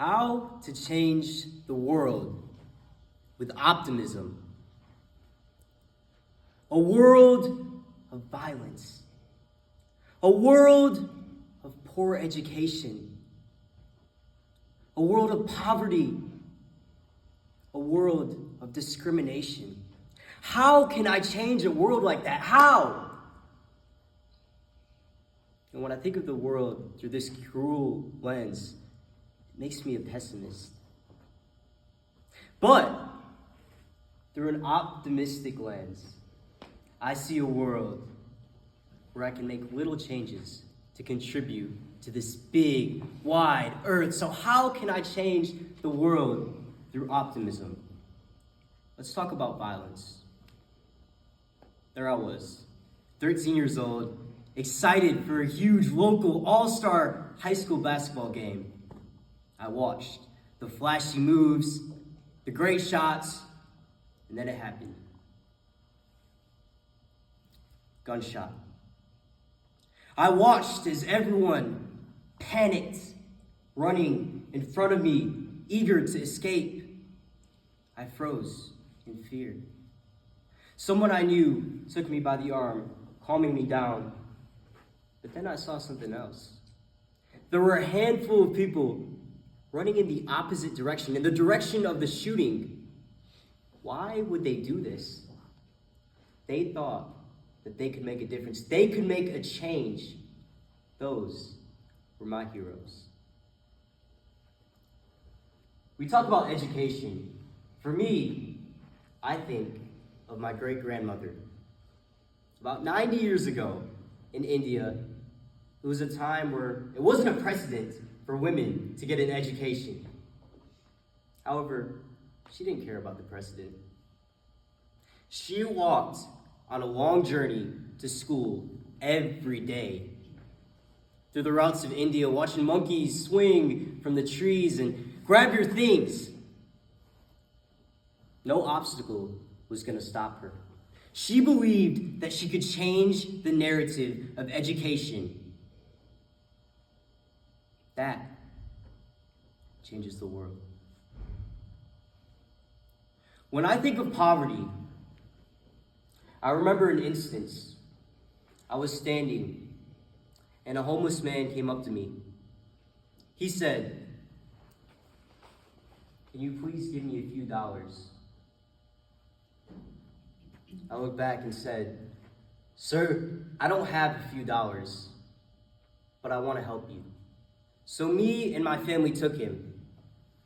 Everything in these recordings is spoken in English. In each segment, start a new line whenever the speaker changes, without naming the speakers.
How to change the world with optimism. A world of violence. A world of poor education. A world of poverty. A world of discrimination. How can I change a world like that? How? And when I think of the world through this cruel lens, it makes me a pessimist. But through an optimistic lens, I see a world where I can make little changes to contribute to this big, wide earth. So how can I change the world through optimism? Let's talk about violence. There I was, 13 years old, excited for a huge local all-star high school basketball game. I watched the flashy moves, the great shots, and then it happened. Gunshot. I watched as everyone panicked, running in front of me, eager to escape. I froze in fear. Someone I knew took me by the arm, calming me down. But then I saw something else. There were a handful of people running in the opposite direction, in the direction of the shooting. Why would they do this? They thought that they could make a difference. They could make a change. Those were my heroes. We talk about education. For me, I think of my great-grandmother. About 90 years ago in India, it was a time where it wasn't a precedent for women to get an education. However, she didn't care about the precedent. She walked on a long journey to school every day. Through the routes of India, watching monkeys swing from the trees and grab your things. No obstacle was going to stop her. She believed that she could change the narrative of education. That changes the world. When I think of poverty, I remember an instance. I was standing, and a homeless man came up to me. He said, "Can you please give me a few dollars?" I looked back and said, "Sir, I don't have a few dollars, but I want to help you." So me and my family took him,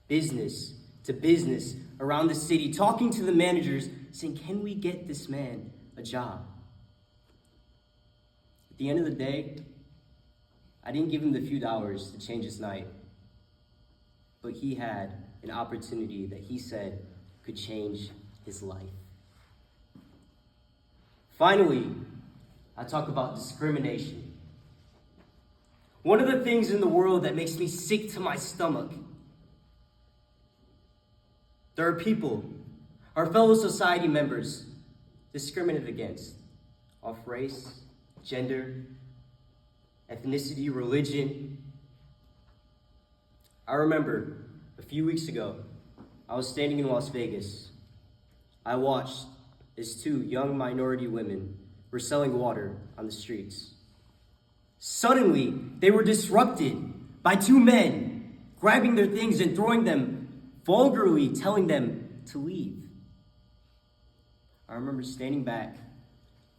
business to business, around the city, talking to the managers, saying, "Can we get this man a job?" At the end of the day, I didn't give him the few dollars to change his night, but he had an opportunity that he said could change his life. Finally, I talk about discrimination. One of the things in the world that makes me sick to my stomach. There are people, our fellow society members, discriminated against off race, gender, ethnicity, religion. I remember a few weeks ago, I was standing in Las Vegas. I watched as two young minority women were selling water on the streets. Suddenly, they were disrupted by two men grabbing their things and throwing them, vulgarly telling them to leave. I remember standing back,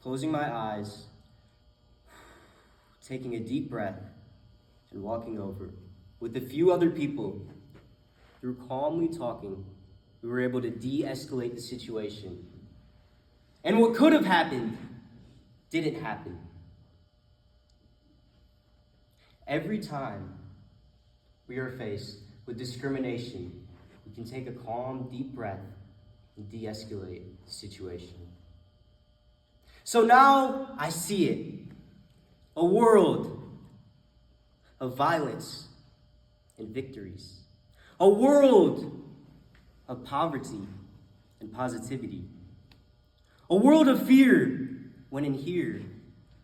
closing my eyes, taking a deep breath, and walking over. With a few other people, through calmly talking, we were able to de-escalate the situation. And what could have happened didn't happen. Every time we are faced with discrimination, we can take a calm, deep breath and de-escalate the situation. So now I see it. A world of violence and victories. A world of poverty and positivity. A world of fear when in here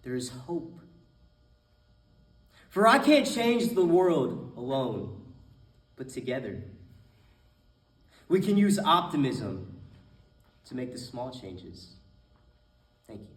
there is hope. For I can't change the world alone. but together. We can use optimism to make the small changes. Thank you.